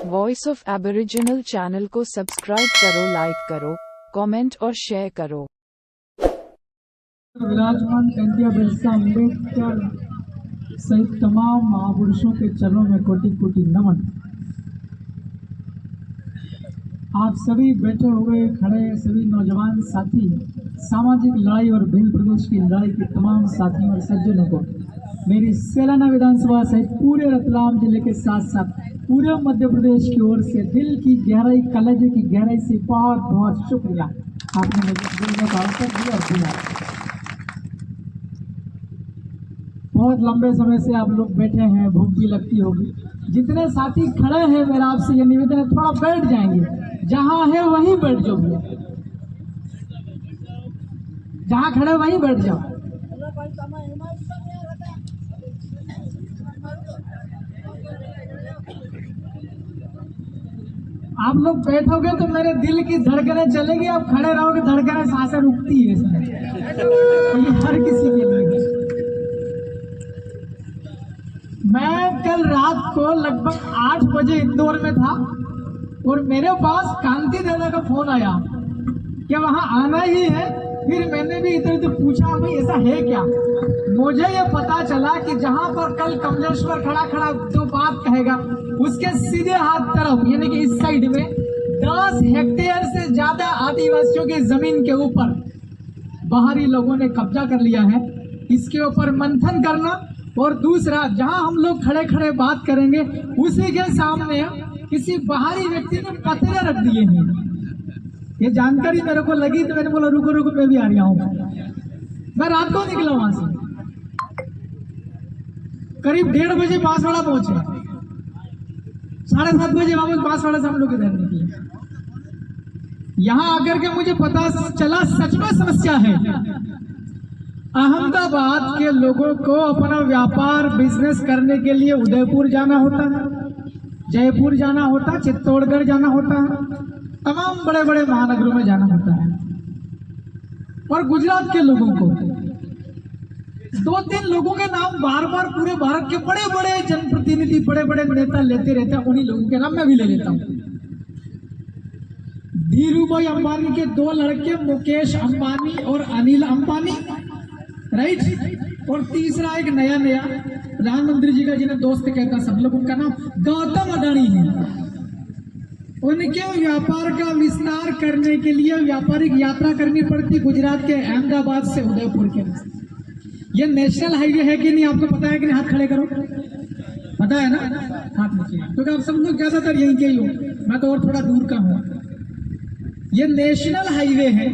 Voice of aboriginal channel को subscribe करो, like करो, कमेंट और शेयर करो। विराजमान इंडिया बिरसा अम्बेडकर सहित तमाम महापुरुषों के चरणों में कोटि कोटि नमन। आप सभी बैठे हुए खड़े सभी नौजवान साथी, सामाजिक लड़ाई और भिल प्रदेश की लड़ाई के तमाम साथियों और सज्जनों को मेरी सेलाना विधानसभा सहित पूरे रतलाम जिले के साथ साथ पूरे मध्य प्रदेश की ओर से दिल की गहराई, कलेजे की गहराई से बहुत बहुत शुक्रिया। आपने मुझे दिल में अवसर दिया और दिया। बहुत लंबे समय से आप लोग बैठे हैं, भूख भी लगती होगी। जितने साथी खड़े हैं, मेरा आपसे ये निवेदन है, थोड़ा बैठ जाएंगे, जहां है वहीं बैठ जाओ, जहां खड़े वहीं बैठ जाओ। आप लोग बैठोगे तो मेरे दिल की धड़कनें चलेगी, आप खड़े रहोगे धड़कनें सांसें रुकती है इसमें। ये हर किसी के लिए। मैं कल रात को लगभग 8 बजे इंदौर में था और मेरे पास कांति दादा का फोन आया कि वहां आना ही है। फिर मैंने भी इधर उधर पूछा, भाई ऐसा है क्या। मुझे ये पता चला कि जहां पर कल कमलेश्वर खड़ा खड़ा जो बात कहेगा, उसके सीधे हाथ तरफ यानी कि इस साइड में 10 हेक्टेयर से ज्यादा आदिवासियों की जमीन के ऊपर बाहरी लोगों ने कब्जा कर लिया है। इसके ऊपर मंथन करना, और दूसरा जहां हम लोग खड़े खड़े बात करेंगे उसी के सामने किसी बाहरी व्यक्ति ने पत्थर रख दिए हैं। ये जानकारी मेरे को लगी तो मैंने बोला रुको रुको, मैं भी आ रहा हूँ। मैं रात को निकला वहां से, करीब 1:30 बजे बांसवाड़ा पहुंचे, 7:30 बजे वापस बांसवाड़ा से हम लोग इधर निकले। यहां आकर के मुझे पता चला सच में समस्या है। अहमदाबाद के लोगों को अपना व्यापार बिजनेस करने के लिए उदयपुर जाना होता है, जयपुर जाना होता है, चित्तौड़गढ़ जाना होता है, तमाम बड़े बड़े महानगरों में जाना होता है। और गुजरात के लोगों को 2-3 लोगों के नाम बार बार पूरे भारत के बड़े बड़े जनप्रतिनिधि, बड़े बड़े नेता लेते रहते हैं। उन्हीं लोगों के नाम मैं भी ले लेता हूँ। धीरूभाई अंबानी के 2 लड़के, मुकेश अंबानी और अनिल अंबानी, राइट। और तीसरा एक नया प्रधानमंत्री जी का जिन्हें दोस्त कहता सब लोग, उनका नाम गौतम अडानी है। उनके व्यापार का विस्तार करने के लिए व्यापारिक यात्रा करनी पड़ती गुजरात के अहमदाबाद से उदयपुर के रास्ते। ये नेशनल हाईवे है कि नहीं आपको पता है कि नहीं? हाथ खड़े करो, पता है ना? हाथ नीचे, क्योंकि आप सब लोग ज्यादातर यहीं के ही हो, मैं तो और थोड़ा दूर का हूँ। ये नेशनल हाईवे है।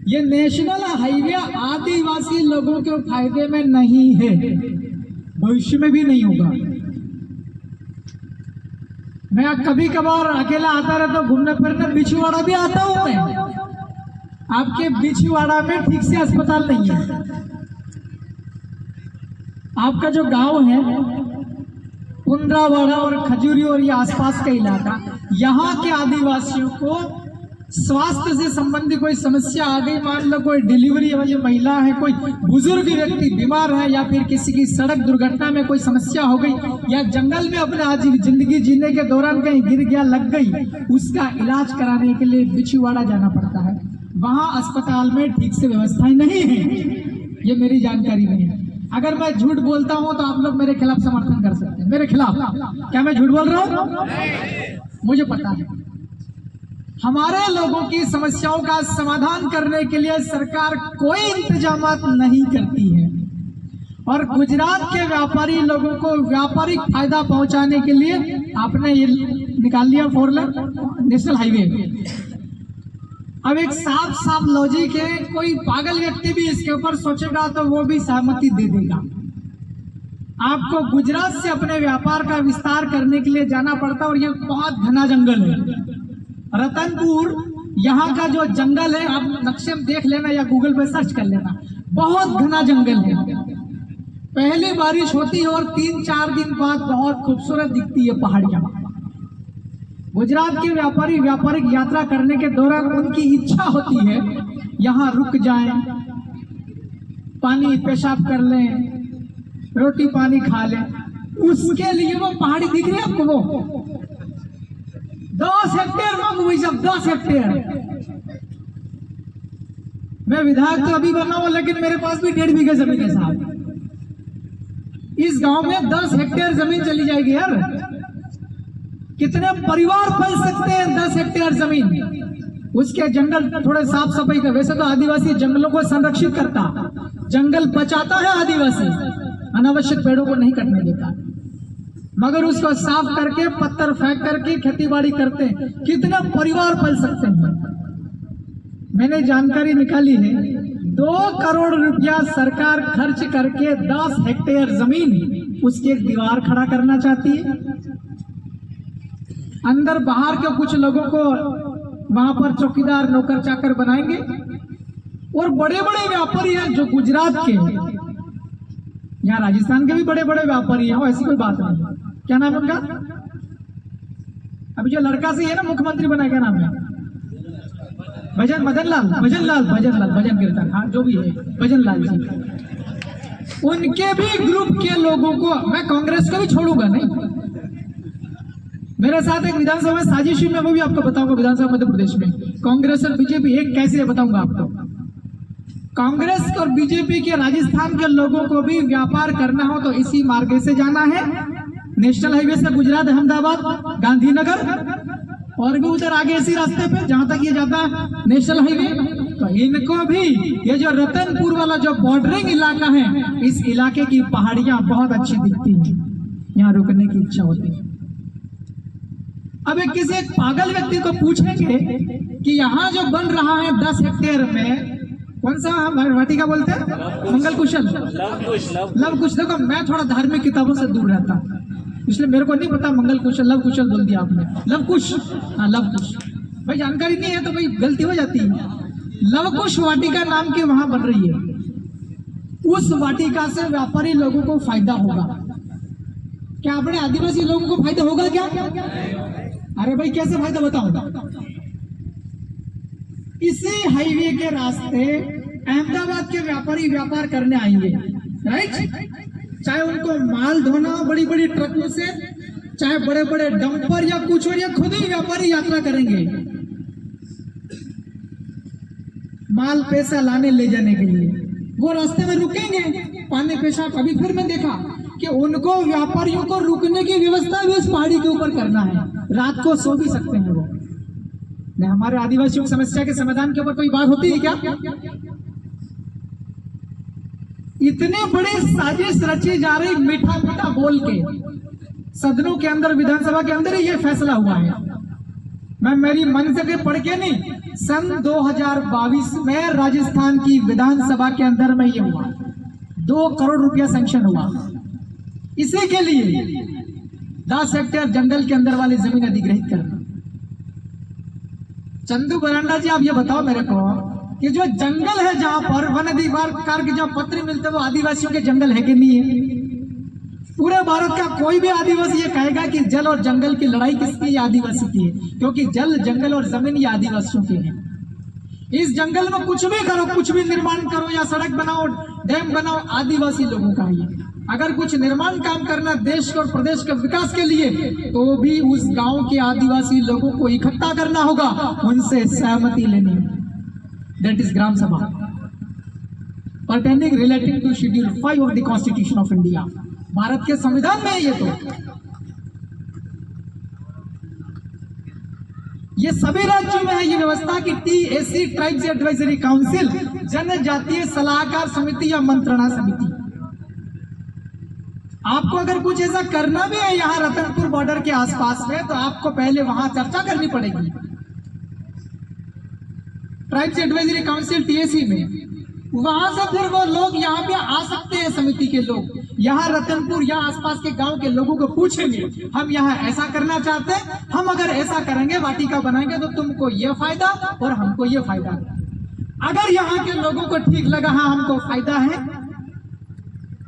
ये नेशनल हाईवे आदिवासी लोगों के फायदे में नहीं है, भविष्य में भी नहीं होगा। मैं कभी कभार अकेला आता रहता हूँ घूमने फिरने, बिछुवाड़ा भी आता हूँ मैं। आपके बिछुवाड़ा में ठीक से अस्पताल नहीं है। आपका जो गांव है पुंद्रावाड़ा और खजूरी और ये आसपास का इलाका, यहाँ के आदिवासियों को स्वास्थ्य से संबंधित कोई समस्या आ गई, मान लो कोई डिलीवरी वाली महिला है, कोई बुजुर्ग व्यक्ति बीमार है, या फिर किसी की सड़क दुर्घटना में कोई समस्या हो गई, या जंगल में अपने आज जिंदगी जीने के दौरान कहीं गिर गया, लग गई, उसका इलाज कराने के लिए बिछुवाड़ा जाना पड़ता है। वहां अस्पताल में ठीक से व्यवस्थाएं नहीं है, ये मेरी जानकारी में है। अगर मैं झूठ बोलता हूं तो आप लोग मेरे खिलाफ समर्थन कर सकते हैं। मेरे खिलाफ क्या मैं झूठ बोल रहा हूं? मुझे पता है। हमारे लोगों की समस्याओं का समाधान करने के लिए सरकार कोई इंतजाम नहीं करती है, और गुजरात के व्यापारी लोगों को व्यापारिक फायदा पहुंचाने के लिए आपने ये निकाल लिया 4 लेन नेशनल हाईवे। अब एक साफ साफ लॉजिक है, कोई पागल व्यक्ति भी इसके ऊपर सोचेगा तो वो भी सहमति दे देगा। आपको गुजरात से अपने व्यापार का विस्तार करने के लिए जाना पड़ता है, और ये बहुत घना जंगल है। रतनपुर यहाँ का जो जंगल है, आप नक्शे में देख लेना या गूगल पे सर्च कर लेना, बहुत घना जंगल है। पहली बारिश होती है और 3-4 दिन बाद बहुत खूबसूरत दिखती है पहाड़ियां। गुजरात के व्यापारी व्यापारिक यात्रा करने के दौरान उनकी इच्छा होती है यहाँ रुक जाएं, पानी पेशाब कर लें, रोटी पानी खा लें। उसके लिए वो पहाड़ी दिख रही है आपको, वो 10 हेक्टेयर मांगू भाई साहब, 10 हेक्टेयर। मैं विधायक तो अभी बना हूं, लेकिन मेरे पास भी 1.5 बीघा जमीन है साहब। इस गांव में 10 हेक्टेयर जमीन चली जाएगी यार, कितने परिवार पल सकते हैं 10 हेक्टेयर जमीन। उसके जंगल थोड़े साफ सफाई का, वैसे तो आदिवासी जंगलों को संरक्षित करता, जंगल बचाता है आदिवासी, अनावश्यक पेड़ों को नहीं कटने देता, मगर उसको साफ करके पत्थर फेंक करके खेतीबाड़ी करते हैं, कितने परिवार पल सकते हैं। मैंने जानकारी निकाली है, 2 करोड़ रुपया सरकार खर्च करके 10 हेक्टेयर जमीन उसकी एक दीवार खड़ा करना चाहती है। अंदर बाहर के कुछ लोगों को वहां पर चौकीदार नौकर चाकर बनाएंगे, और बड़े बड़े व्यापारी हैं जो गुजरात के हैं, यहाँ राजस्थान के भी बड़े बड़े व्यापारी हैं, ऐसी कोई बात नहीं। क्या नाम है उनका? अभी जो लड़का से है ना मुख्यमंत्री बना, क्या नाम है? भजन कीर्तन, हाँ जो भी है, भजन लाल जी। उनके भी ग्रुप के लोगों को, मैं कांग्रेस को भी छोड़ूंगा नहीं। मेरे साथ एक विधानसभा में साजिश में, वो भी आपको बताऊंगा, विधानसभा मध्य प्रदेश में कांग्रेस और बीजेपी एक कैसे बताऊंगा आपको। कांग्रेस और बीजेपी के राजस्थान के लोगों को भी व्यापार करना हो तो इसी मार्ग से जाना है, नेशनल हाईवे से गुजरात, अहमदाबाद, गांधीनगर, और भी उधर आगे इसी रास्ते पे जहां तक ये जाता है नेशनल हाईवे। तो इनको भी ये जो रतनपुर वाला जो बॉर्डरिंग इलाका है, इस इलाके की पहाड़ियां बहुत अच्छी दिखती हैं, यहाँ रुकने की इच्छा होती है। अब एक किसी एक पागल व्यक्ति को पूछेंगे कि यहाँ जो बन रहा है 10 हेक्टेयर में, कौन सा वाटिका बोलते हैं? मंगल कुशल, लव कुश। देखो मैं थोड़ा धार्मिक किताबों से दूर रहता हूँ, इसलिए मेरे को नहीं पता मंगल कुशल, लव कुशल बोल दिया आपने, लव कुश। हाँ लव कुश, भाई जानकारी नहीं है तो भाई गलती हो जाती है। लव कुश वाटिका नाम की वहां बन रही है, उस वाटिका से व्यापारी लोगों को फायदा होगा। क्या अपने आदिवासी लोगों को फायदा होगा क्या? अरे भाई कैसे फायदा बताओ। इसी हाईवे के रास्ते अहमदाबाद के व्यापारी व्यापार करने आएंगे, राइट? चाहे उनको माल ढोना हो बड़ी बड़ी ट्रकों से, चाहे बड़े बड़े डंपर या कुछ और, या खुद ही व्यापारी यात्रा करेंगे माल पैसा लाने ले जाने के लिए। वो रास्ते में रुकेंगे, पानी पेशाब। अभी फिर मैं देखा कि उनको व्यापारियों को रुकने की व्यवस्था भी उस पहाड़ी के ऊपर करना है, रात को सो भी सकते हैं वो। नहीं, हमारे आदिवासियों की समस्या के समाधान के ऊपर कोई बात होती है क्या? इतने बड़े साजिश रची जा रही, मीठा मीठा बोल के सदनों के अंदर, विधानसभा के अंदर ही ये फैसला हुआ है। मैं मेरी मन से पढ़ के नहीं, सन 2022 में राजस्थान की विधानसभा के अंदर में ये हुआ, 2 करोड़ रुपया सैंक्शन हुआ इसी के लिए 10 हेक्टेयर जंगल के अंदर वाली जमीन अधिग्रहित करना। चंदू बरांडा जी, आप ये बताओ मेरे को कि जो जंगल है जहां पर वन अधिकार के जहां पत्र मिलते हैं, वो आदिवासियों के जंगल है कि नहीं है? पूरे भारत का कोई भी आदिवासी ये कहेगा कि जल और जंगल की लड़ाई किसकी? आदिवासी की है, क्योंकि जल, जंगल और जमीन ये आदिवासियों की है। इस जंगल में कुछ भी करो, कुछ भी निर्माण करो या सड़क बनाओ, डैम बनाओ, आदिवासी लोगों का ही। अगर कुछ निर्माण काम करना देश और प्रदेश के विकास के लिए, तो भी उस गांव के आदिवासी लोगों को इकट्ठा करना होगा, उनसे सहमति लेनी है। That is gram sabha pertaining relating to schedule 5 of the constitution of India. Bharat के संविधान में है ये। तो ये सभी राज्यों में है ये व्यवस्था कि TAC, ट्राइब्स एडवाइजरी काउंसिल, जनजातीय सलाहकार समिति या मंत्रणा समिति। आपको अगर कुछ ऐसा करना भी है यहाँ रतनपुर बॉर्डर के आसपास में, तो आपको पहले वहां चर्चा करनी पड़ेगी ट्राइब्स एडवाइजरी काउंसिल TAC में। वहां से फिर वो लोग यहाँ पे आ सकते हैं, समिति के लोग यहाँ रतनपुर या आसपास के गांव के लोगों को पूछेंगे, हम यहाँ ऐसा करना चाहते हैं, हम अगर ऐसा करेंगे, वाटिका बनाएंगे, तो तुमको ये फायदा और हमको ये फायदा। अगर यहाँ के लोगों को ठीक लगा, हाँ हमको फायदा है,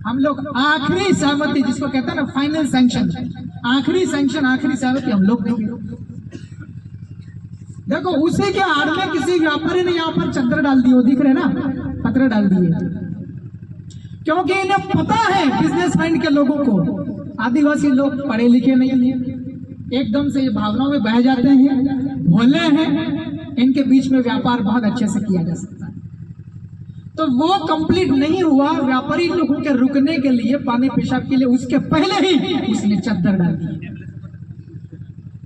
हम लोग आखिरी सहमति, जिसको कहते हैं ना फाइनल सैंक्शन, आखिरी सैंक्शन, आखिरी सहमति हम लोग देंगे। देखो उसी के आड़ में किसी व्यापारी ने यहाँ पर चद्दर डाल दी, वो दिख रहे ना, पत्र डाल दिए, क्योंकि इन्हें पता है बिजनेस माइंड के लोगों को, आदिवासी लोग पढ़े लिखे नहीं है, एकदम से ये भावनाओं में बह जाते हैं, भोले हैं, इनके बीच में व्यापार बहुत अच्छे से किया जा सकता है। तो वो कंप्लीट नहीं हुआ, व्यापारी लोगों के रुकने के लिए, पानी पेशाब के लिए उसके पहले ही उसने चद्दर डाल दी,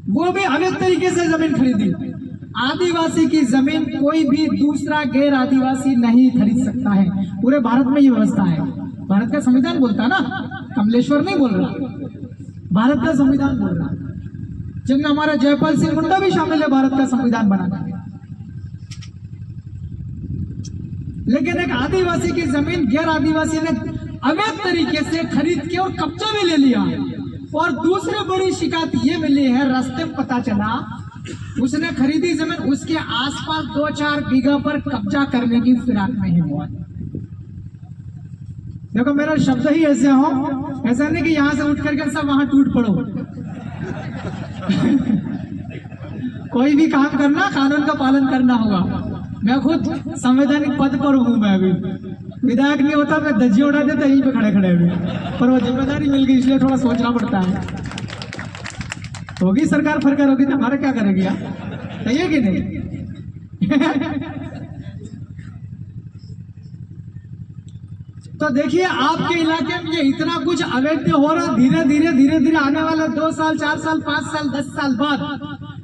वो भी अवैध तरीके से जमीन खरीदी। आदिवासी की जमीन कोई भी दूसरा गैर आदिवासी नहीं खरीद सकता है, पूरे भारत में ये व्यवस्था है। भारत का संविधान बोलता है ना, कमलेश्वर नहीं बोल रहा, भारत का संविधान बोल रहा, जिनमें हमारा जयपाल सिंह मुंडा भी शामिल है भारत का संविधान बनाने में। लेकिन एक आदिवासी की जमीन गैर आदिवासी ने अवैध तरीके से खरीद के और कब्जा भी ले लिया। और दूसरी बड़ी शिकायत ये मिली है, रास्ते में पता चला उसने खरीदी जमीन, उसके आसपास 2-4 बीघा पर कब्जा करने की फिराक में है वो। देखो मेरा शब्द ही ऐसे हो, ऐसा नहीं कि यहां से उठ करके सब वहां टूट पड़ो। कोई भी काम करना कानून का पालन करना होगा। मैं खुद संवैधानिक पद पर हूं, मैं अभी विधायक नहीं होता मैं धज्जी उड़ा देता यहीं पे खड़े खड़े अभी, पर वो जिम्मेदारी मिल गई इसलिए थोड़ा सोचना पड़ता है। होगी सरकार फरकार होगी तो हमारा क्या करेगी यार, सही है कि नहीं? तो देखिए आपके इलाके में ये इतना कुछ अवैध हो रहा, धीरे धीरे आने वाले 2 साल 4 साल 5 साल 10 साल बाद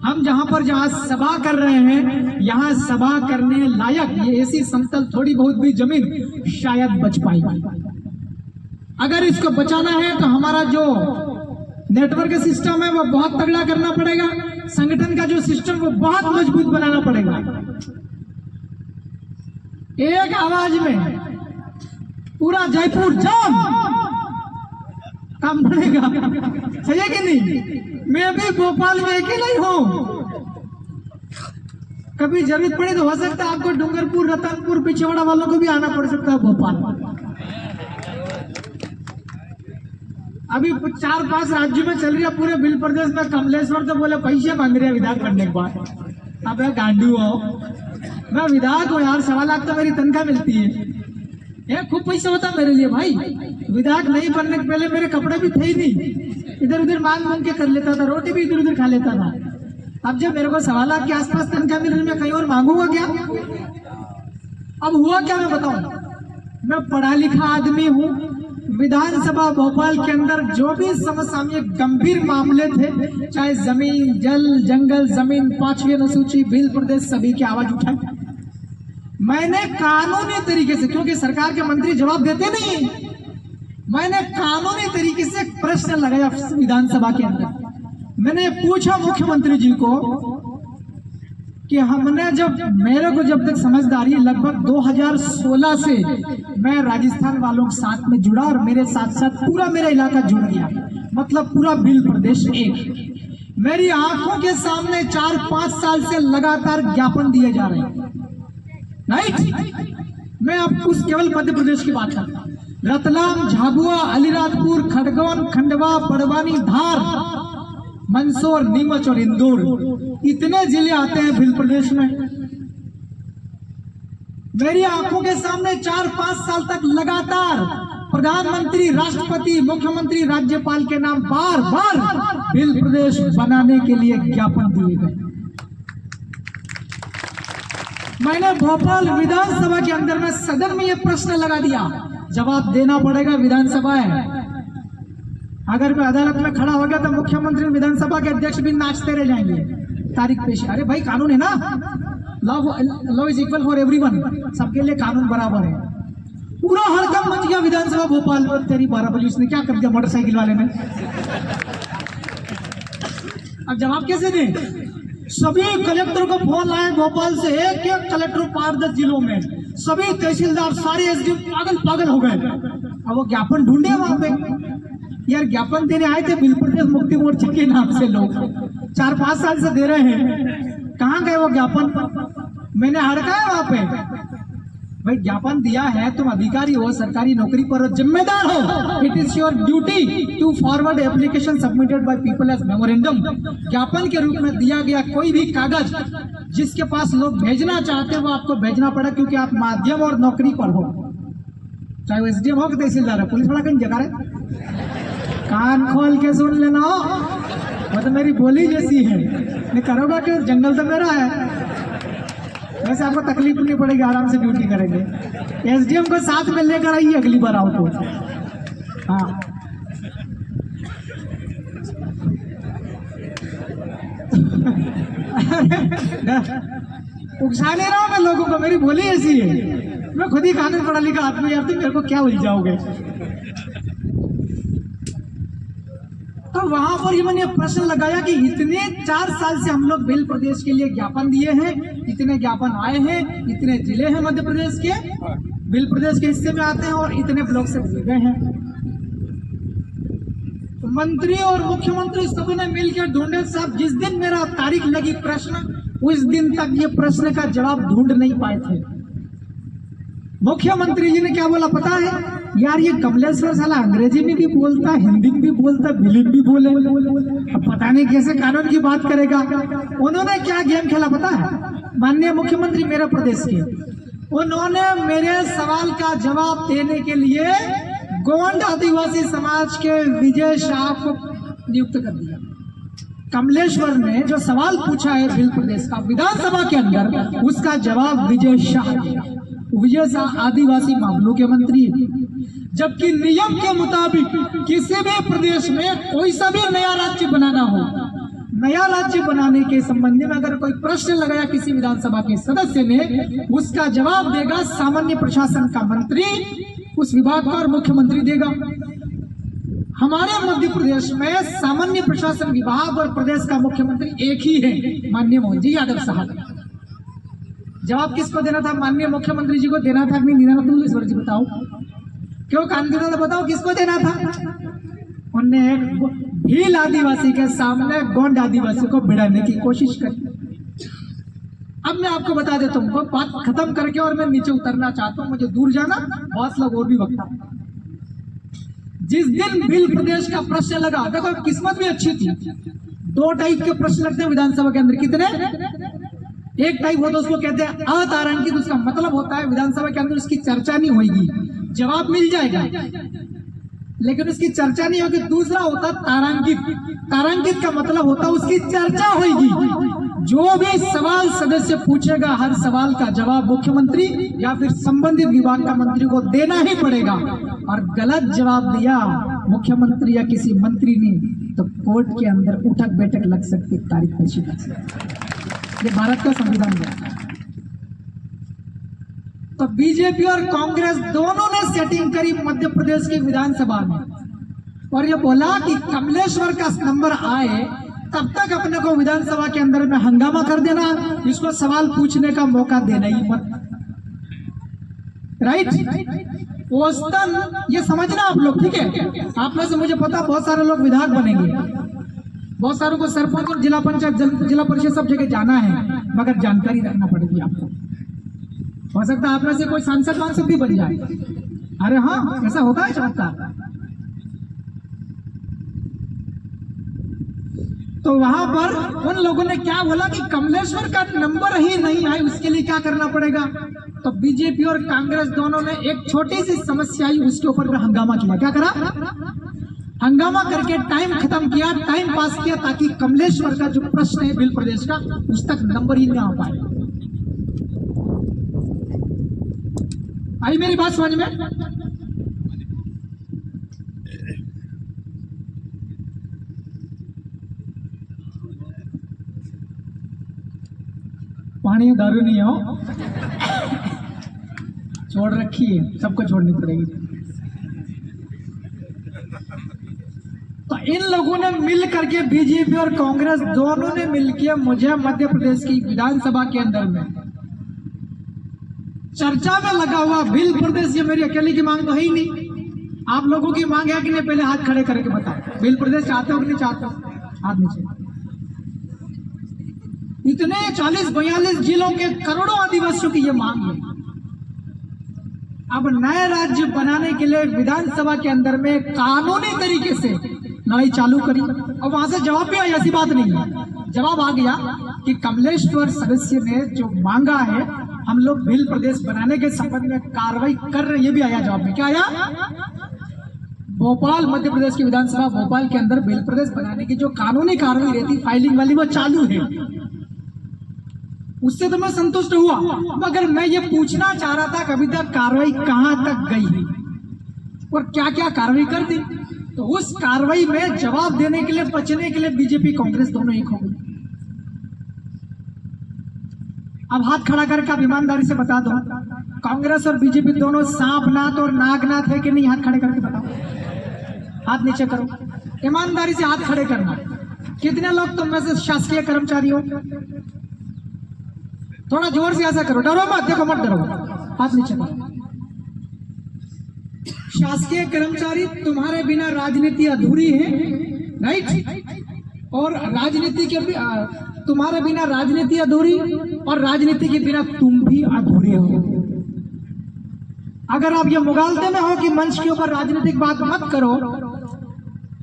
हम जहां सभा कर रहे हैं, यहाँ सभा करने लायक ये ऐसी समतल थोड़ी बहुत भी जमीन शायद बच पाएगी। अगर इसको बचाना है तो हमारा जो नेटवर्क सिस्टम है वो बहुत तगड़ा करना पड़ेगा, संगठन का जो सिस्टम वो बहुत मजबूत बनाना पड़ेगा। एक आवाज में पूरा जयपुर जाम काम पड़ेगा, सही है कि नहीं? मैं भी भोपाल में अकेला ही हूँ, कभी जरूरत पड़े तो हो सकता है आपको डूंगरपुर, रतनपुर, पिछवाड़ा वालों को भी आना पड़ सकता है भोपाल। अभी 4-5 राज्यों में चल रही है पूरे बिल प्रदेश में, कमलेश्वर तो बोले पैसे मांग रहे हैं विधायक बनने के बाद। अब गांडू हो, मैं विधायक हूँ यार, 1.25 लाख तो मेरी तनख्वाह मिलती है, ये खूब पैसा होता मेरे लिए भाई। विधायक नहीं बनने के पहले मेरे कपड़े भी थे ही नहीं, इधर उधर मांग मांग के कर लेता था, रोटी भी इधर उधर खा लेता था। अब जब मेरे को 1.25 लाख के आसपास तनख्वाह मिल रही, मैं कहीं और मांगूंगा क्या? अब हुआ क्या मैं बताऊं, मैं पढ़ा लिखा आदमी हूँ। विधानसभा भोपाल के अंदर जो भी समसामयिक गंभीर मामले थे, चाहे जमीन, जल, जंगल, जमीन, 5वीं अनुसूची, भील प्रदेश, सभी की आवाज उठाई मैंने कानूनी तरीके से, क्योंकि सरकार के मंत्री जवाब देते नहीं, मैंने कानूनी तरीके से प्रश्न लगाया विधानसभा के अंदर। मैंने पूछा मुख्यमंत्री जी को कि हमने मेरे को जब तक समझदारी, लगभग 2016 से मैं राजस्थान वालों के साथ में जुड़ा और मेरे साथ साथ पूरा मेरा इलाका जुड़ गया, मतलब पूरा भील प्रदेश एक। मेरी आंखों के सामने 4-5 साल से लगातार ज्ञापन दिए जा रहे हैं, राइट? मैं अब उस केवल मध्य प्रदेश की बात करता हूँ। रतलाम, झाबुआ, अलीराजपुर, खड़गौन, खंडवा, बड़वानी, धार, मंदसौर, नीमच और इंदौर, इतने जिले आते हैं भील प्रदेश में। मेरी आंखों के सामने 4-5 साल तक लगातार प्रधानमंत्री, राष्ट्रपति, मुख्यमंत्री, राज्यपाल के नाम बार बार भील प्रदेश बनाने के लिए ज्ञापन दिए गए। मैंने भोपाल विधानसभा के अंदर में सदन में यह प्रश्न लगा दिया, जवाब देना पड़ेगा, विधानसभा है। अगर मैं अदालत में खड़ा हो गया तो मुख्यमंत्री, विधानसभा के अध्यक्ष भी नाचते रह जाएंगे, तारीख पेश। अरे भाई कानून है ना, law is equal for everyone, सबके लिए कानून बराबर है। पूरा हड़कंप मच गया विधानसभा भोपाल में। तेरी 12 बजे उसने क्या कर दिया मोटरसाइकिल वाले ने। अब जवाब कैसे दें? सभी कलेक्टर को फोन आए भोपाल से, एक एक कलेक्टर 5-10 जिलों में, सभी तहसीलदार, सारे एसडीएम पागल हो गए। अब वो ज्ञापन ढूंढे वहां पे, यार ज्ञापन देने आए थे भील प्रदेश मुक्ति मोर्चा के नाम से, लोग 4-5 साल से दे रहे हैं, कहाँ गए वो ज्ञापन? मैंने हड़काया वहां पे, भाई ज्ञापन दिया है, तुम अधिकारी हो, सरकारी नौकरी पर हो, जिम्मेदार हो, it is your duty to forward application submitted by people as memorandum. ज्ञापन के रूप में दिया गया कोई भी कागज जिसके पास लोग भेजना चाहते हैं वो आपको भेजना पड़ा, क्योंकि आप माध्यम और नौकरी पर हो, चाहे वो एसडीएम हो कि तहसीलदार हो। पुलिस वाला कहीं जगह रहे, कान खोल के सुन लेना, वो तो मेरी बोली जैसी है, मैं करोगा क्यों, जंगल तो मेरा है। वैसे आपको तकलीफ नहीं पड़ेगी, आराम से ड्यूटी करेंगे। एसडीएम को साथ में लेकर आइए अगली बार आओ तो। हाँ उकसा नहीं रहा हूं मैं लोगों को, मेरी बोली ऐसी है। मैं खुद ही कानून पढ़ा लिखा आदमी, यार तुम मेरे को क्या उलझाओगे। तो वहां पर ही मैंने प्रश्न लगाया कि इतने 4 साल से हम लोग भिल प्रदेश के लिए ज्ञापन दिए हैं, इतने ज्ञापन आए हैं, इतने जिले हैं मध्य प्रदेश के, भिल प्रदेश के हिस्से में आते हैं और इतने ब्लॉक से भूल गए हैं। तो मंत्री और मुख्यमंत्री सबने मिलकर ढूंढे, साहब जिस दिन मेरा तारीख लगी प्रश्न, उस दिन तक ये प्रश्न का जवाब ढूंढ नहीं पाए थे। मुख्यमंत्री जी ने क्या बोला पता है, यार ये कमलेश्वर साला अंग्रेजी में भी बोलता, हिंदी में भी बोलता, भिली में भी बोले, अब पता नहीं कैसे कानून की बात करेगा। उन्होंने क्या गेम खेला पता है, माननीय मुख्यमंत्री मेरे प्रदेश के, उन्होंने मेरे सवाल का जवाब देने के लिए गोंड आदिवासी समाज के विजय शाह को नियुक्त कर दिया। कमलेश्वर ने जो सवाल पूछा है भिल प्रदेश का विधानसभा के अंदर, उसका जवाब विजय शाह दिया। विजय शाह आदिवासी मामलों के मंत्री हैं। जबकि नियम के मुताबिक किसी भी प्रदेश में कोई सा भी नया राज्य बनाना हो, नया राज्य बनाने के संबंध में अगर कोई प्रश्न लगाया किसी विधानसभा के सदस्य ने, उसका जवाब देगा सामान्य प्रशासन का मंत्री, उस विभाग का, और मुख्यमंत्री देगा। हमारे मध्य प्रदेश में सामान्य प्रशासन विभाग और प्रदेश का मुख्यमंत्री एक ही है, माननीय मोहन जी यादव साहब। जवाब किसको देना था, माननीय मुख्यमंत्री जी को देना था कि नहीं देना, तुम ईश्वर जी बताओ, क्यों कानून बताओ किसको देना था। उन्होंने एक भील आदिवासी के सामने गोंड आदिवासी को भिड़ाने की कोशिश की। अब मैं आपको बता देता हूँ, बात खत्म करके और मैं नीचे उतरना चाहता हूँ, मुझे दूर जाना, बहुत लोग और भी वक्ता। जिस दिन भिल प्रदेश का प्रश्न लगा, देखो किस्मत भी अच्छी थी, 2 टाइप के प्रश्न लगते हैं विधानसभा के अंदर। कितने? एक टाइप होता है उसको कहते हैं अतारांकित, उसका मतलब होता है विधानसभा के अंदर उसकी चर्चा नहीं होगी, जवाब मिल जाएगा लेकिन उसकी चर्चा नहीं होगी। दूसरा होता है तारांकित। तारांकित का मतलब होता है उसकी चर्चा होगी, जो भी सवाल सदस्य पूछेगा हर सवाल का जवाब मुख्यमंत्री या फिर संबंधित विभाग का मंत्री को देना ही पड़ेगा। और गलत जवाब दिया मुख्यमंत्री या किसी मंत्री ने तो कोर्ट के अंदर उठक बैठक लग सकती, तारीख पेशी लग सकती। ये भारत का संविधान है। तो बीजेपी और कांग्रेस दोनों ने सेटिंग करी मध्य प्रदेश की विधानसभा में और ये बोला कि कमलेश्वर का नंबर आए तब तक अपने को विधानसभा के अंदर में हंगामा कर देना, इसको सवाल पूछने का मौका देना ही मत। राइट? औसतन ये समझना आप लोग, ठीक है? आप में से मुझे पता बहुत सारे लोग विधायक बनेंगे, बहुत सारों को सरपंच और जिला पंचायत, जिला परिषद सब जगह जाना है, मगर जानकारी रखना पड़ेगी आपको। हो सकता है आप में से कोई सांसद वांसद भी बन जाए। अरे हाँ, ऐसा होता है चमत्कार। तो वहां पर उन लोगों ने क्या बोला कि कमलेश्वर का नंबर ही नहीं आए, उसके लिए क्या करना पड़ेगा। तो बीजेपी और कांग्रेस दोनों ने एक छोटी सी समस्या आई, उसके ऊपर हंगामा किया। क्या करा? हंगामा करके टाइम खत्म किया, टाइम पास किया, ताकि कमलेश्वर का जो प्रश्न है भिल प्रदेश का, उस तक नंबर ही ना आ पाए। आई मेरी बात समझ में? पानी दारू नहीं हो, छोड़ रखी है, सबको छोड़नी पड़ेगी। तो इन लोगों ने मिल करके, बीजेपी और कांग्रेस दोनों ने मिलकर मुझे मध्य प्रदेश की विधानसभा के अंदर में चर्चा में लगा हुआ भिल प्रदेश, ये मेरी अकेले की मांग तो है ही नहीं। आप लोगों की मांग है कि नहीं, पहले हाथ खड़े करके बताओ, भिल प्रदेश चाहते हो कि नहीं चाहते हो? हाथ नीचे। इतने 40-42 जिलों के करोड़ों आदिवासियों की ये मांग है। अब नए राज्य बनाने के लिए विधानसभा के अंदर में कानूनी तरीके से लड़ाई चालू करी और वहां से जवाब भी आया, ऐसी बात नहीं है। जवाब आ गया कि कमलेश्वर सदस्य ने जो मांगा है, हम लोग भिल प्रदेश बनाने के संबंध में कार्रवाई कर रहे हैं, ये भी आया जवाब में। क्या आया? भोपाल मध्य प्रदेश की विधानसभा भोपाल के अंदर बिल प्रदेश बनाने की जो कानूनी कार्रवाई रहती फाइलिंग वाली वो चालू है, उससे तो मैं संतुष्ट हुआ। मगर मैं ये पूछना चाह रहा था कि अभी तक कार्रवाई कहां तक गई है और क्या क्या कार्रवाई कर दी। तो उस कार्रवाई में जवाब देने के लिए, बचने के लिए बीजेपी कांग्रेस दोनों एक हो गई। अब हाथ खड़ा करके आप ईमानदारी से बता दो, कांग्रेस और बीजेपी दोनों सांपनाथ और नागनाथ है कि नहीं? हाथ खड़े करके बताओ, हाथ नीचे करो, ईमानदारी से हाथ खड़े करना। कितने लोग तुम में से शासकीय कर्मचारी हो? थोड़ा जोर से ऐसा करो, डरो मत, देखो मत डरो, हाथ नीचे करो। शासकीय कर्मचारी, तुम्हारे बिना राजनीति अधूरी है, राइट? और राजनीति के तुम्हारे बिना राजनीति अधूरी, और राजनीति के बिना तुम भी अधूरे हो। अगर आप ये मुगालते में हो कि मंच के ऊपर राजनीतिक बात मत करो,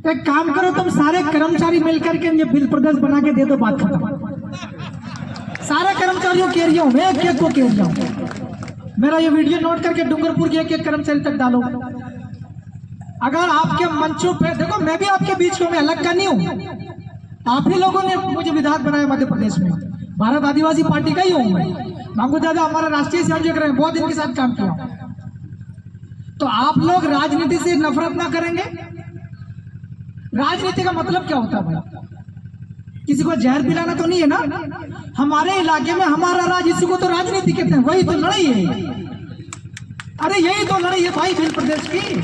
तो एक काम करो, तुम सारे कर्मचारी मिलकर के ये बिल प्रदेश बना के दे दो, बात खत्म। सारे कर्मचारियों के एरिया में एक एक को के एरिया, मेरा ये वीडियो नोट करके डूंगरपुर के एक एक कर्मचारी तक डालो। अगर आपके मंचों पे देखो, मैं भी आपके बीच में, मैं अलग का नहीं हूं, आप ही लोगों ने मुझे विधायक बनाया मध्य प्रदेश में, भारत आदिवासी पार्टी का ही हूं मैं। मांगू दादा हमारा राष्ट्रीय संयोजक रहे, बहुत इनके साथ काम किया। तो आप लोग राजनीति से नफरत ना करेंगे? राजनीति का मतलब क्या होता है भाई? किसी को जहर पिलाना तो नहीं है ना? हमारे इलाके में हमारा राज, इसी को तो राजनीति कहते हैं, वही तो लड़ाई है। अरे यही तो लड़ाई है भाई बिल प्रदेश की।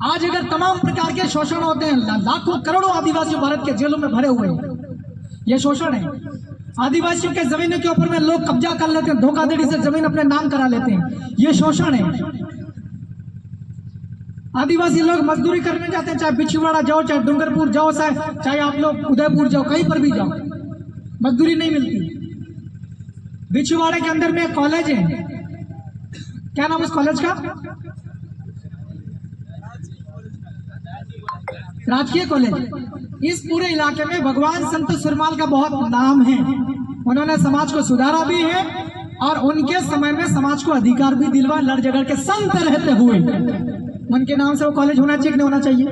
आज अगर तमाम प्रकार के शोषण होते हैं, लाखों करोड़ों आदिवासी भारत के जेलों में भरे हुए हैं, ये शोषण है। आदिवासियों के जमीनों के ऊपर में लोग कब्जा कर लेते हैं, धोखाधड़ी से जमीन अपने नाम करा लेते हैं, ये शोषण है। आदिवासी लोग मजदूरी करने जाते हैं, चाहे बिछुवाड़ा जाओ, चाहे डूंगरपुर जाओ, चाहे आप लोग उदयपुर जाओ, कहीं पर भी जाओ, मजदूरी नहीं मिलती। बिछुवाड़े के अंदर में एक कॉलेज है, क्या नाम उस कॉलेज का? राजकीय कॉलेज। इस पूरे इलाके में भगवान संत सुरमाल का बहुत नाम है। उन्होंने समाज को सुधारा भी है और उनके समय में समाज को अधिकार भी दिलवा, लड़ झगड़ के संत रहते हुए। उनके नाम से वो कॉलेज होना चाहिए कि नहीं होना चाहिए?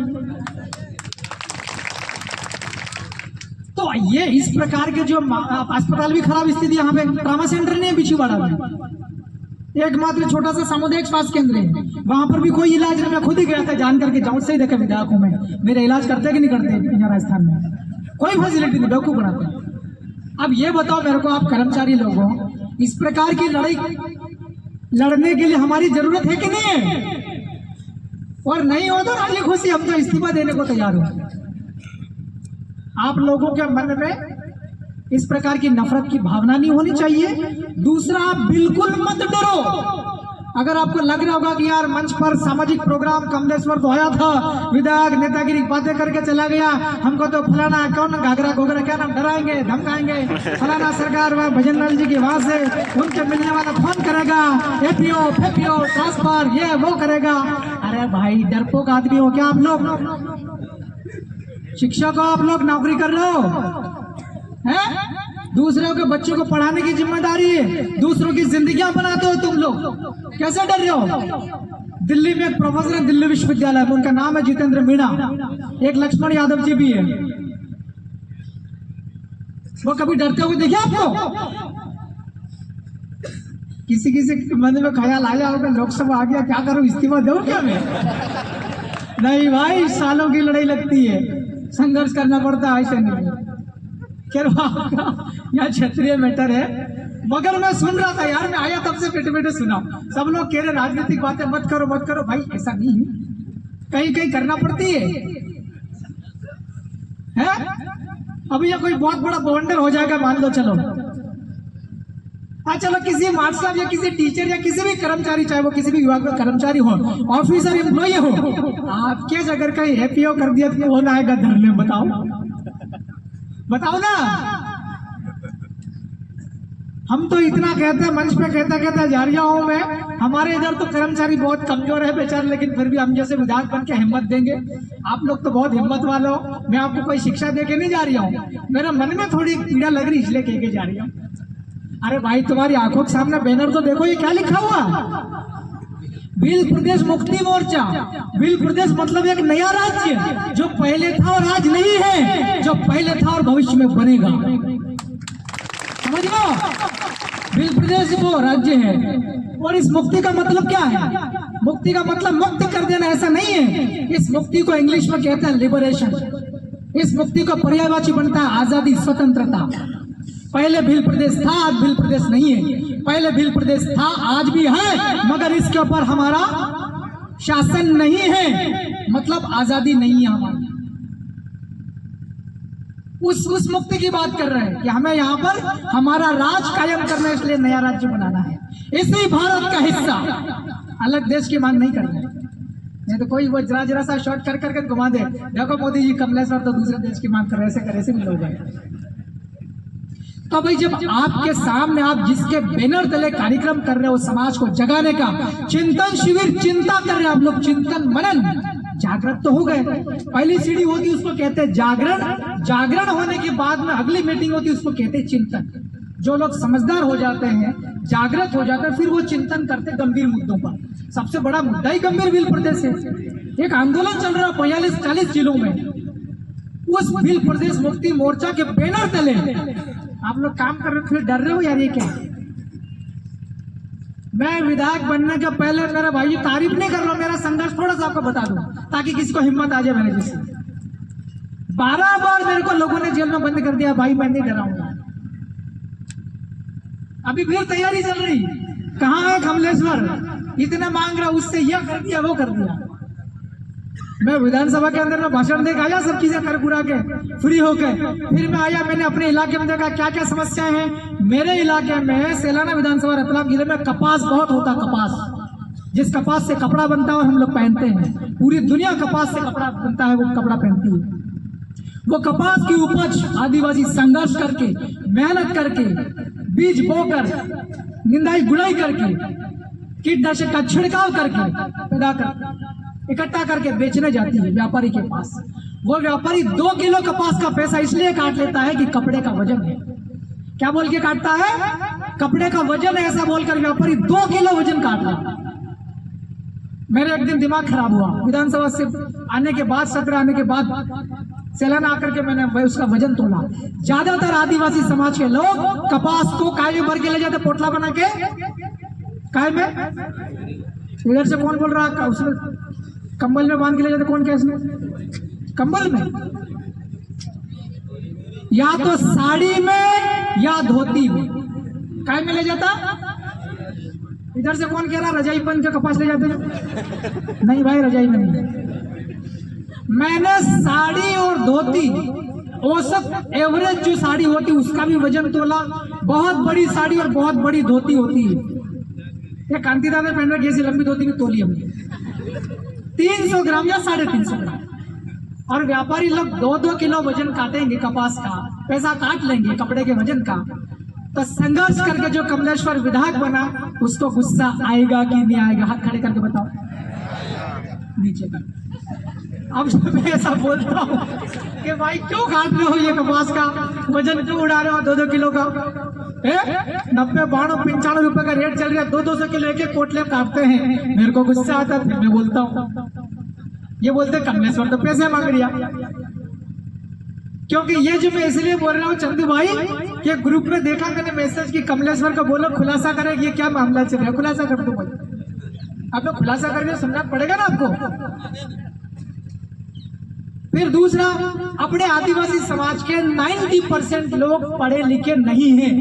तो ये इस प्रकार के जो अस्पताल भी खराब स्थिति, यहाँ पे ट्रामा सेंटर नहीं है बिछुवाड़ा में, एकमात्र छोटा सा सामुदायिक स्वास्थ्य केंद्र है, वहां पर भी कोई इलाज नहीं। मैं खुद ही गया था, जान करके जाऊं से ही देखा विधायक हूं मैं, मेरे इलाज करते कि नहीं करते यहाँ राजस्थान में? कोई फैसिलिटी नहीं, बेवकूफ बनाते। अब ये बताओ मेरे को, आप कर्मचारी लोगों, इस प्रकार की लड़ाई लड़ने के लिए हमारी जरूरत है कि नहीं है? और नहीं हो तो राजी खुशी हम तो इस्तीफा देने को तैयार हो। आप लोगों के मन में इस प्रकार की नफरत की भावना नहीं होनी चाहिए। दूसरा, आप बिल्कुल मत डरो। अगर आपको लग रहा होगा कि यार मंच पर सामाजिक प्रोग्राम कमलेश्वर तो आया था, विधायक नेतागिरी बातें करके चला गया, हमको तो फलाना कौन घाघरा घोघरा क्या नाम डराएंगे धमकाएंगे, फलाना सरकार वह भजन लाल जी की वहां से उनके मिलने वाला फोन करेगा, एपीओ फेपीओ ट्रांसफर ये वो करेगा। अरे भाई डरपोक आदमी हो क्या आप लोग? शिक्षक हो आप लोग, नौकरी कर रहे हो हैं? दूसरों के बच्चों को पढ़ाने की जिम्मेदारी है, दूसरों की जिंदगियां बनाते हो तुम लोग, कैसे डर रहे हो? दिल्ली में एक प्रोफेसर है, दिल्ली विश्वविद्यालय में, उनका नाम है जितेंद्र मीणा, एक लक्ष्मण यादव जी भी है। वो कभी डरते हुए देखे आपको? किसी किसी के मन में ख्याल आया होगा लोकसभा आ गया, क्या करूं, इस्तीफा दूं क्या मैं? नहीं भाई, सालों की लड़ाई लगती है, संघर्ष करना पड़ता है, ऐसे नहीं। यहाँ क्षेत्रीय मैटर है। मगर मैं सुन रहा था यार, मैं आया तब से बैठे बैठे सुना, सब लोग कह रहे राजनीतिक बातें मत करो मत करो। भाई ऐसा नहीं है, कहीं कहीं करना पड़ती है? अभी ये कोई बहुत बड़ा बवंडर हो जाएगा मान लो, चलो चलो किसी मास्टर या किसी टीचर या किसी भी कर्मचारी, चाहे वो किसी भी विभाग में कर्मचारी हो, ऑफिसर एम्प्लॉय हो, आपके अगर कहीं एपीओ कर दिया तो कौन आएगा धरने? बताओ ना। हम तो इतना कहते हैं, मंच पे कहता जा रहा हूं मैं, हमारे इधर तो कर्मचारी बहुत कमजोर है बेचारे, लेकिन फिर भी हम जैसे विधायक बन के हिम्मत देंगे। आप लोग तो बहुत हिम्मत वाले हो, मैं आपको कोई शिक्षा दे के नहीं जा रही हूँ, मेरे मन में थोड़ी पीड़ा लग रही इसलिए कह के जा रही हूँ। अरे भाई तुम्हारी आंखों के सामने बैनर तो देखो, ये क्या लिखा हुआ? भील प्रदेश मुक्ति मोर्चा, भील प्रदेश मतलब एक नया राज्य जो पहले था और आज नहीं है, जो पहले था और भविष्य में बनेगा। समझ लो, भील प्रदेश वो राज्य है। और इस मुक्ति का मतलब क्या है? मुक्ति का मतलब मुक्त कर देना ऐसा नहीं है। इस मुक्ति को इंग्लिश में कहते हैं लिबरेशन। इस मुक्ति का पर्यायवाची बनता है आजादी, स्वतंत्रता। पहले भील प्रदेश था, आज भील प्रदेश नहीं है। पहले भील प्रदेश था, आज भी है, मगर इसके ऊपर हमारा शासन नहीं है, मतलब आजादी नहीं है हमारी। उस मुक्ति की बात कर रहे हैं कि हमें यहाँ पर हमारा राज कायम करना है, इसलिए नया राज्य बनाना है। इसी भारत का हिस्सा, अलग देश की मांग नहीं करना है। नहीं तो कोई वो जरा जरा सा शॉर्ट कर करके घुमा दे, देखो मोदी जी कमलेश्वर तो दूसरे देश की मांग कर रहे, ऐसे करे से भी लोग हैं। तो भाई जब आपके सामने आप जिसके बैनर तले कार्यक्रम कर रहे हो, समाज को जगाने का चिंतन शिविर, चिंता कर रहे हैं आप लोग, चिंतन मनन, जागृत तो हो गए। पहली सीढ़ी होती है उसको कहते हैं जागरण। जागरण होने के बाद में अगली मीटिंग होती है उसको कहते हैं चिंतन। जो लोग समझदार हो जाते हैं, जागृत हो जाते हैं, फिर वो चिंतन करते गंभीर मुद्दों पर। सबसे बड़ा मुद्दा ही गंभीर भील प्रदेश है। एक आंदोलन चल रहा है 45-40 जिलों में। उस भील प्रदेश मुक्ति मोर्चा के बैनर तले आप लोग काम कर रहे हो, फिर डर रहे हो यार ये क्या? मैं विधायक बनने के पहले मेरे भाई तारीफ नहीं कर रहा, मेरा संघर्ष थोड़ा सा आपको बता दूं ताकि किसी को हिम्मत आ जाए मेरे जैसे। 12 बार मेरे को लोगों ने जेल में बंद कर दिया, भाई मैं नहीं डराऊंगा। अभी फिर तैयारी चल रही, कहाँ है कमलेश्वर, इतना मांग रहा, उससे यह कर दिया वो कर दिया। मैं विधानसभा के अंदर में भाषण देकर आया, सब चीजें कर पूरा के फ्री होके, फिर मैं आया, मैंने अपने इलाके में देखा क्या क्या समस्याएं हैं। मेरे इलाके में सेलाना विधानसभा रतलाम जिले में कपास बहुत होता, कपास, जिस कपास से कपड़ा बनता है और हम लोग पहनते हैं। पूरी दुनिया कपास से कपड़ा बनता है, वो कपड़ा पहनती है। वो कपास की उपज आदिवासी संघर्ष करके, मेहनत करके, बीज बोकर, निंदाई गुड़ाई करके, कीटनाशक का छिड़काव करके पैदा कर इकट्ठा करके बेचने जाती है व्यापारी के पास। वो व्यापारी 2 किलो कपास का पैसा इसलिए काट लेता है कि कपड़े का वजन है। क्या बोल के काटता है? कपड़े का वजन है, ऐसा बोलकर व्यापारी 2 किलो वजन काट लेता। मेरे एक दिन दिमाग खराब हुआ, विधानसभा से आने के बाद, सत्र आने के बाद सेलाना आकर के मैंने उसका वजन तोला। ज्यादातर आदिवासी समाज के लोग कपास को काय में भर के ले जाते, पोटला बना के काय में। इधर से कौन बोल रहा है? उसमें कंबल में बांध के ले जाते, कौन क्या इसमें कंबल में, या तो साड़ी में या धोती में, काय में ले जाता। इधर से कौन कह रहा रजाई बन के कपास ले जाते? नहीं भाई, रजाई में नहीं। मैंने साड़ी और धोती, औसत एवरेज जो साड़ी होती उसका भी वजन तोला। बहुत बड़ी साड़ी और बहुत बड़ी धोती होती है, ये कांतिदा ने पहन रखी, ऐसी लंबी धोती भी तोली हमने 300 ग्राम या 350 ग्राम। और व्यापारी लोग 2-2 किलो वजन काटेंगे कपास का, पैसा काट लेंगे कपड़े के वजन का। तो संघर्ष करके जो कमलेश्वर विधायक बना, उसको गुस्सा आएगा कि नहीं आएगा? हाथ खड़े करके बताओ, नीचे कर। अब जब मैं ऐसा बोलता हूँ कि भाई क्यों काट रहे हो ये कपास का वजन, क्यों उड़ा रहे हो 2-2 किलो का? 90, 92, 95 रुपए का रेट चल रहा है, 200 किलो एक पोटले काटते हैं। मेरे को गुस्सा आता है, फिर मैं बोलता हूँ, ये बोलते कमलेश्वर तो पैसे मांग रिया। क्योंकि ये जो मैं इसलिए बोल रहा हूँ चंदू भाई, कि ग्रुप में देखा मैंने मैसेज कि कमलेश्वर को बोलो खुलासा करे ये क्या मामला चल रहा है, खुलासा कर दो भाई। अब तो खुलासा करके सुनना पड़ेगा ना आपको। फिर दूसरा, अपने आदिवासी समाज के 90% लोग पढ़े लिखे नहीं हैं,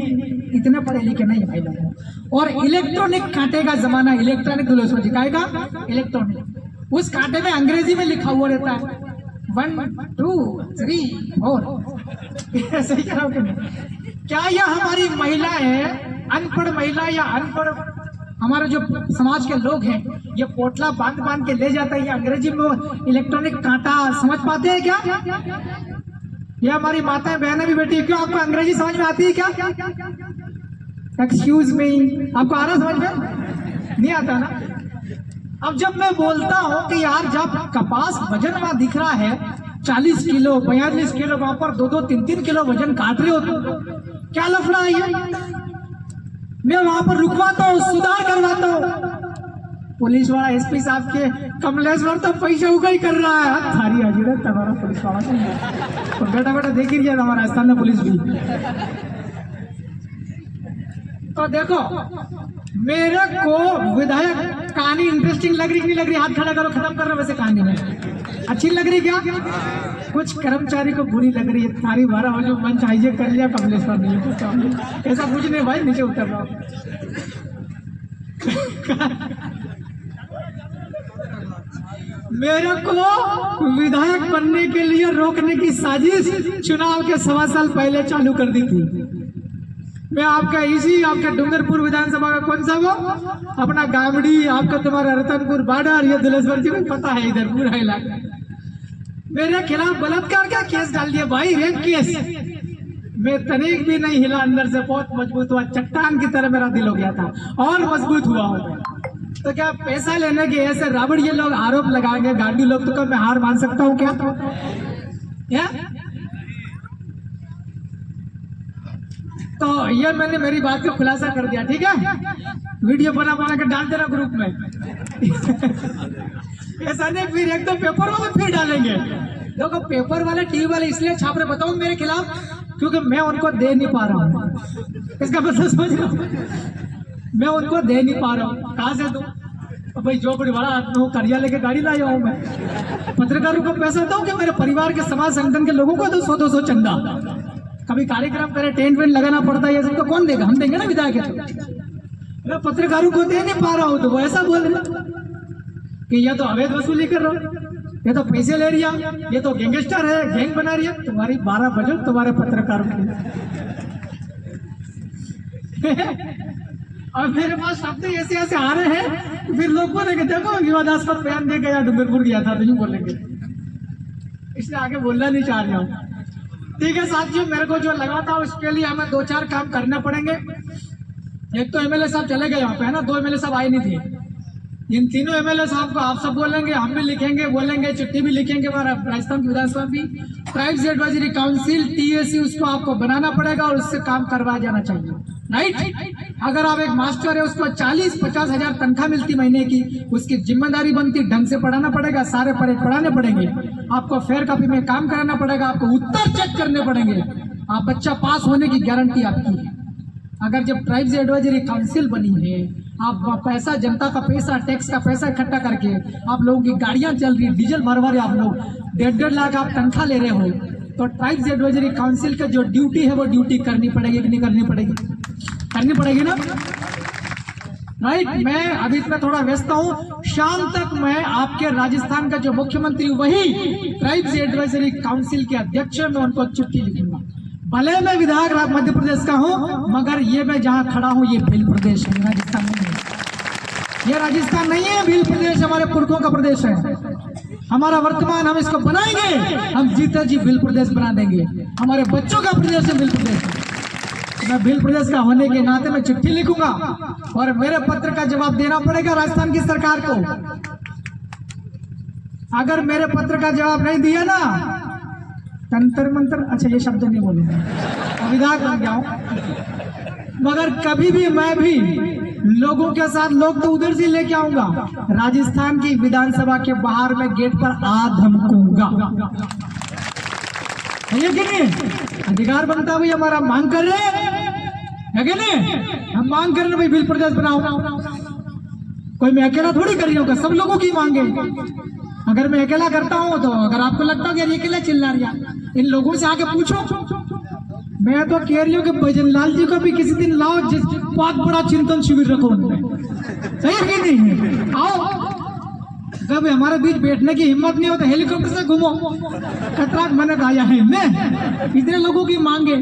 इतने पढ़े लिखे नहीं भाई लोग। और इलेक्ट्रॉनिक कांटे का जमाना, इलेक्ट्रॉनिक दिखाएगा इलेक्ट्रॉनिक, उस कांटे में अंग्रेजी में लिखा हुआ रहता है 1 2 3 4। ऐसे ही करो कि क्या यह हमारी महिला है, अनपढ़ महिला या अनपढ़ हमारे जो समाज के लोग हैं, ये पोटला बांध के ले जाता है, ये अंग्रेजी में इलेक्ट्रॉनिक कांटा समझ पाते हैं क्या? ये हमारी माताएं बहनें भी बैठी है, क्यों आपको अंग्रेजी समझ में आती है क्या? एक्सक्यूज मी, आपको आ रहा समझ में? नहीं आता ना। अब जब मैं बोलता हूं कि यार जब कपास वजन वहां दिख रहा है 40 किलो 42 किलो, वहां पर 2-2 3-3 किलो वजन काट रहे हो, तो क्या लफड़ा है ये? मैं वहां पर रुकवाता हूँ, सुधार करवाता हूँ, पुलिस वाला एसपी साहब के कमलेश्वर तो पैसा उगा ही कर रहा है। थारी हाजिर तुम्हारा पुलिस वाला तो बेटा बेटा देख ही लिया हमारा राजस्थान में पुलिस भी। तो देखो मेरे को विधायक कहानी इंटरेस्टिंग लग रही कि नहीं लग रही? हाथ खड़ा करो, खत्म कर रहे वैसे कहानी में अच्छी लग रही क्या? कुछ कर्मचारी को बुरी लग रही है। थारी बारह हो जो मंच हाईजेक कर लिया कमलेश्वर ने, ऐसा कुछ नहीं भाई, नीचे उतर रहा मेरे को विधायक बनने के लिए रोकने की साजिश चुनाव के 1.25 साल पहले चालू कर दी थी। मैं आपका इसी आपके डूंगरपुर विधानसभा का कौन सा वो अपना गामड़ी, आपका तुम्हारा रतनपुर बॉर्डर, ये दिलेश्वर जी को पता है, इधर पूरा इलाका मेरे खिलाफ बलात्कार का केस डाल दिया भाई, रेप केस। मैं तनिक भी नहीं हिला, अंदर से बहुत मजबूत हुआ, चट्टान की तरह मेरा दिल हो गया था और मजबूत हुआ होगा। तो क्या पैसा लेने के ऐसे रावण ये लोग आरोप लगाएंगे गांधी लोग, तो क्या मैं हार मान सकता हूँ क्या? तो ये मैंने मेरी बात का खुलासा कर दिया, ठीक है? वीडियो बना के डाल देना ग्रुप में। ऐसा नहीं फिर एक तो पेपर वाले फिर डालेंगे। देखो पेपर वाले टीवी वाले इसलिए छाप रहे बताऊं मेरे खिलाफ, क्योंकि मैं उनको दे नहीं पा रहा हूँ। इसका मतलब समझ रहा हूँ, मैं उनको दे नहीं पा रहा हूँ। कहाँ से दूं? तो भाई जो बड़ी बड़ा आदमी हूँ, कर्जा लेके गाड़ी लाया हूँ मैं। पत्रकारों को पैसा दो कि मेरे परिवार के समाज संगठन के लोगों को 200-200 चंदा। कभी कार्यक्रम करे, टेंट वेंट लगाना पड़ता है, ये सब तो कौन देगा? हम देंगे ना विधायक। मैं पत्रकारों को दे नहीं पा रहा हूँ, तो वो ऐसा बोल रहे कि ये तो अवैध वसूली कर रहा, ये तो पैसे ले रही है, ये तो गैंगस्टर है, गैंग बना रही है। तुम्हारी 12 बजे तुम्हारे पत्रकारों की। और मेरे पास शब्द ऐसे ऐसे आ रहे हैं, फिर लोग बोलेंगे देखो विवादास्पद बयान दे गया, डूंगरपुर गया था, तो यूं बोलेंगे। इसलिए आगे बोलना नहीं चाह रहा हूँ। ठीक है साथियों, मेरे को जो लगा था उसके लिए हमें 2-4 काम करने पड़ेंगे। एक तो एमएलए साहब चले गए यहाँ पे, है ना, 2 एमएलए साहब आए नहीं थे। इन तीनों एमएलए साहब को आप सब बोलेंगे, हम भी लिखेंगे, बोलेंगे, चिट्ठी भी लिखेंगे, हमारा राजस्थान विधानसभा भी ट्राइब्स एडवाइजरी काउंसिल TAC उसको आपको बनाना पड़ेगा और उससे काम करवाया जाना चाहिए, राइट? अगर आप एक मास्टर है, उसको 40-50 हजार तनख्वाह मिलती महीने की, उसकी जिम्मेदारी बनती ढंग से पढ़ाना पड़ेगा, सारे पढ़ाने पड़ेंगे, आपको फेयर कॉपी में काम कराना पड़ेगा, आपको उत्तर चेक करने पड़ेंगे, आप बच्चा पास होने की गारंटी आपकी है। अगर जब ट्राइब्स एडवाइजरी काउंसिल बनी है, आप पैसा, जनता का पैसा, टैक्स का पैसा इकट्ठा करके आप लोगों की गाड़ियां चल रही, डीजल भरवा रहे आप लोग, 1.5 लाख आप तनख्वाह ले रहे हो, तो ट्राइब्स एडवाइजरी काउंसिल का जो ड्यूटी है वो ड्यूटी करनी पड़ेगी कि नहीं करनी पड़ेगी? करनी पड़ेगी ना, राइट? मैं अभी इतना थोड़ा व्यस्त हूँ, शाम तक मैं आपके राजस्थान का जो मुख्यमंत्री वही ट्राइब्स एडवाइजरी काउंसिल के अध्यक्ष, मैं उनको चिट्ठी लिखूंगा। भले मैं विधायक मध्य प्रदेश का हूँ, मगर ये मैं जहाँ खड़ा हूँ ये भील प्रदेश है, राजस्थान नहीं है। ये राजस्थान नहीं है, भील प्रदेश हमारे पुरखों का प्रदेश है, हमारा वर्तमान, हम इसको बनाएंगे, हम जीते जी भील प्रदेश बना देंगे, हमारे बच्चों का प्रदेश है भील प्रदेश। मैं भील प्रदेश का होने के नाते मैं चिट्ठी लिखूंगा और मेरे पत्र का जवाब देना पड़ेगा राजस्थान की सरकार को। अगर मेरे पत्र का जवाब नहीं दिया ना, तंत्र मंत्र, अच्छा ये शब्द नहीं बोलूंगा, विधायक बन गया हूं, मगर कभी भी मैं भी लोगों के साथ, लोग तो उधर से लेके आऊंगा, राजस्थान की विधानसभा के बाहर में गेट पर आ धमकूंगा, है कि नहीं? अधिकार बनता भाई, हमारा मांग कर रहे है कि नहीं? हम मांग कर रहे भाई भील प्रदेश बनाओ। कोई मैं अकेला थोड़ी कर रही हूँ, सब लोगों की मांगे। अगर मैं अकेला करता हूँ तो अगर आपको लगता है कि अकेला चिल्ला रहा, इन लोगों से आके पूछो। मैं तो कह रही हूँ कि भजनलाल जी को भी किसी दिन लाओ, बहुत बड़ा चिंतन शिविर रखो उनमें, सही है कि नहीं? आओ, कभी हमारे बीच बैठने की हिम्मत नहीं हो तो हेलीकॉप्टर से घूमो, कतराक मैंने आया है मैं, इतने लोगों की मांगे,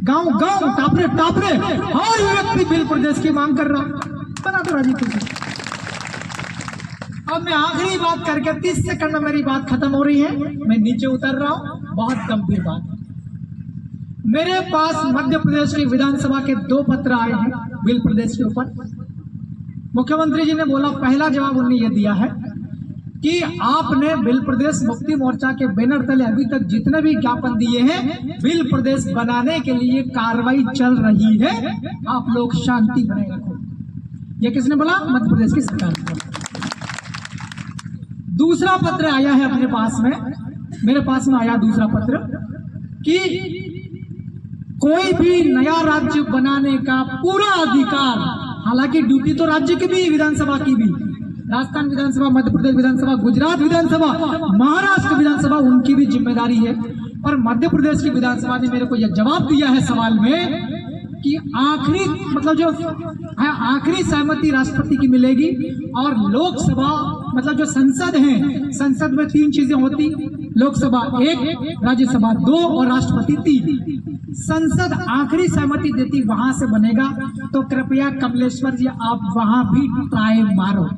गांव गांव टापरे टापरे हर व्यक्ति भील प्रदेश की मांग कर रहा, बना तो राजी थे। अब मैं आखिरी बात करके 30 सेकंड में मेरी बात खत्म हो रही है, मैं नीचे उतर रहा हूं। बहुत गंभीर बात, मेरे पास मध्य प्रदेश की विधानसभा के 2 पत्र आए हैं भील प्रदेश के ऊपर। मुख्यमंत्री जी ने बोला, पहला जवाब उन्होंने यह दिया है कि आपने भील प्रदेश मुक्ति मोर्चा के बैनर तले अभी तक जितने भी ज्ञापन दिए हैं, भील प्रदेश बनाने के लिए कार्रवाई चल रही है, आप लोग शांति बनाए रखो। ये किसने बोला? मध्य प्रदेश की सरकार। दूसरा पत्र आया है अपने पास में, मेरे पास में आया दूसरा पत्र कि कोई भी नया राज्य बनाने का पूरा अधिकार, हालांकि ड्यूटी तो राज्य की भी, विधानसभा की भी, राजस्थान विधानसभा, मध्य प्रदेश विधानसभा, गुजरात विधानसभा, महाराष्ट्र विधानसभा, उनकी भी जिम्मेदारी है। पर मध्य प्रदेश की विधानसभा ने मेरे को यह जवाब दिया है सवाल में कि आखिरी मतलब जो आखिरी सहमति राष्ट्रपति की मिलेगी, और लोकसभा मतलब जो संसद है, संसद में 3 चीजें होती, लोकसभा 1, राज्यसभा 2 और राष्ट्रपति 3। संसद आखिरी सहमति देती वहां से बनेगा। तो कृपया कमलेश्वर जी आप वहां भी ट्राई मारो।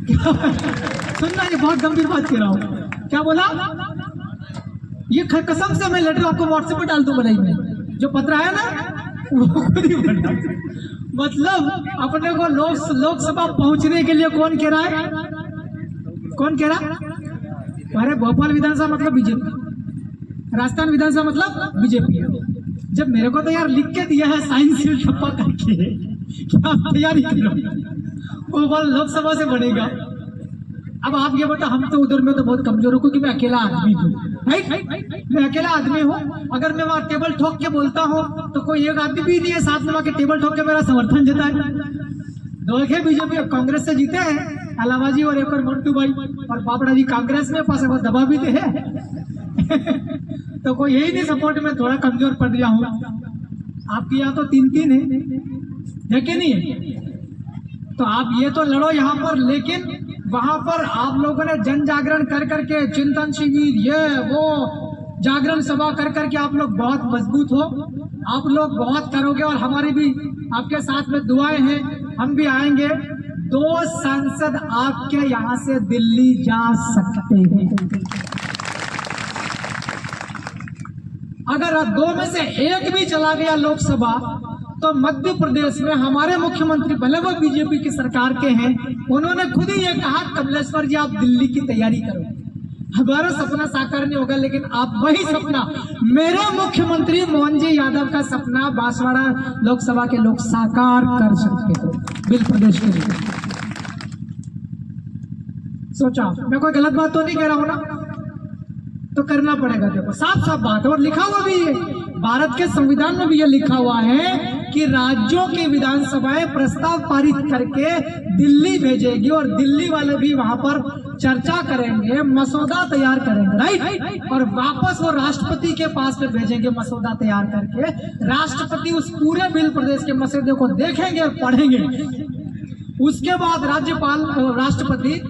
सुनना, ये बहुत गंभीर बात कह रहा हूं। क्या बोला? ये कसम से मैं लेटर आपको व्हाट्सएप पे डाल दूं बनाई में, जो पत्र आया ना वो खुद ही बना। मतलब अपने को लोकसभा पहुंचने के लिए कौन कह रहा है? कौन कह रहा? अरे भोपाल विधानसभा मतलब बीजेपी, राजस्थान विधानसभा मतलब बीजेपी। जब मेरे को तो यार लिख के दिया है साइन सील ठप्पा करके कि आप तैयारी करो, वो बल लोकसभा से बढ़ेगा। अब आप ये बताओ, हम तो उधर में तो बहुत कमजोर हूँ क्योंकि मैं अकेला आदमी हूँ, राइट? मैं अकेला आदमी हूँ। अगर मैं वहाँ टेबल ठोक के बोलता हूँ तो कोई एक आदमी भी नहीं है साथ में वहाँ के टेबल ठोक के मेरा समर्थन देता है। देखे बीजेपी कांग्रेस से जीते हैं, अलावा जी और एक और मंटू भाई और पापड़ा जी कांग्रेस में पास वो दबा भी तो है। तो कोई यही नहीं सपोर्ट में थोड़ा कमजोर पड़ गया हूँ। आपके यहाँ तो 3-3 है कि नहीं? तो आप ये तो लड़ो यहाँ पर, लेकिन वहां पर आप लोगों ने जन जागरण कर करके, चिंतन शिविर, ये वो जागरण सभा कर करके आप लोग बहुत मजबूत हो। आप लोग बहुत करोगे और हमारी भी आपके साथ में दुआएं हैं, हम भी आएंगे। 2 सांसद आपके यहाँ से दिल्ली जा सकते हैं। अगर 2 में से 1 भी चला गया लोकसभा, तो मध्य प्रदेश में हमारे मुख्यमंत्री, भले वो बीजेपी की सरकार के हैं, उन्होंने खुद ही ये कहा कमलेश्वर जी आप दिल्ली की तैयारी करो। हमारा सपना साकार नहीं होगा, लेकिन आप वही सपना, मेरे मुख्यमंत्री मोहन जी यादव का सपना बांसवाड़ा लोकसभा के लोग साकार कर सकते हो बिल प्रदेश के लिए। सोचा मैं कोई गलत बात तो नहीं कह रहा हूं ना? तो करना पड़ेगा। देखो साफ साफ बात है और लिखा हुआ भी है, भारत के संविधान में भी ये लिखा हुआ है कि राज्यों की विधानसभाएं प्रस्ताव पारित करके दिल्ली भेजेगी और दिल्ली वाले भी वहां पर चर्चा करेंगे, मसौदा तैयार करेंगे, राइट? और वापस वो राष्ट्रपति के पास में भेजेंगे मसौदा तैयार करके। राष्ट्रपति उस पूरे बिल प्रदेश के मसौदे को देखेंगे और पढ़ेंगे। उसके बाद राज्यपाल, राष्ट्रपति,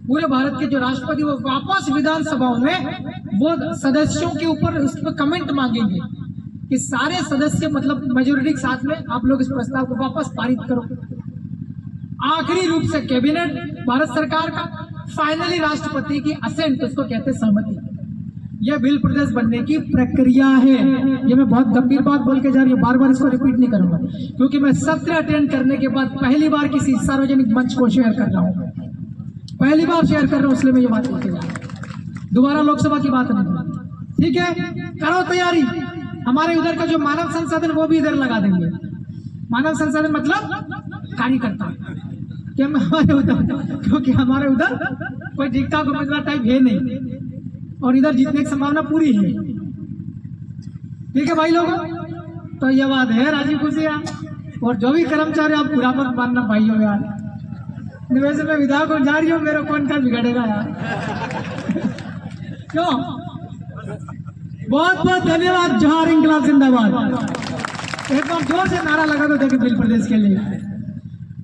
पूरे भारत के जो राष्ट्रपति, वो वापस विधानसभाओं में वो सदस्यों के ऊपर उस पर कमेंट मांगेंगे कि सारे सदस्य मतलब मेजोरिटी के साथ में आप लोग इस प्रस्ताव को वापस पारित करो। आखिरी रूप से कैबिनेट भारत सरकार का, फाइनली राष्ट्रपति की असेंट, उसको कहते हैं सहमति। यह बिल प्रदेश बनने की प्रक्रिया है। ये मैं बहुत गंभीर बात बोल के जा रही हूँ, बार बार इसको रिपीट नहीं करूंगा क्योंकि मैं सत्र अटेंड करने के बाद पहली बार किसी सार्वजनिक मंच को शेयर कर रहा हूँ, पहली बार शेयर कर रहा हूँ, इसलिए मैं ये बात बोल के जा रहा हूँ। दोबारा लोकसभा की बात नहीं, ठीक है? करो तैयारी। हमारे उधर का जो मानव संसाधन वो भी इधर लगा देंगे। मानव संसाधन मतलब कार्यकर्ता, क्या हमारे उधर, क्योंकि हमारे उधर कोई दिखता को मतलब टाइप है नहीं और इधर जीतने की संभावना पूरी है। ठीक है भाई लोगों, तो ये बात है राजीव खुशिया। और जो भी कर्मचारी आप पूरा मत मानना भाइयों यार, वैसे मैं विधायक को जा रही हूँ, मेरा कौन कर बिगड़ेगा यार। क्यों? बहुत बहुत धन्यवाद। जोहार इंकलाब जिंदाबाद। एक बार जोर से नारा लगा दो देखिए बिल प्रदेश के लिए।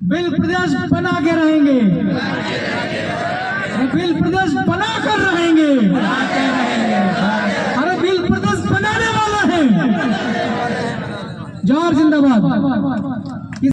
बिल प्रदेश बना के रहेंगे, बिल प्रदेश बना कर रहेंगे। अरे बिल प्रदेश बनाने वाला है। जोहार जिंदाबाद।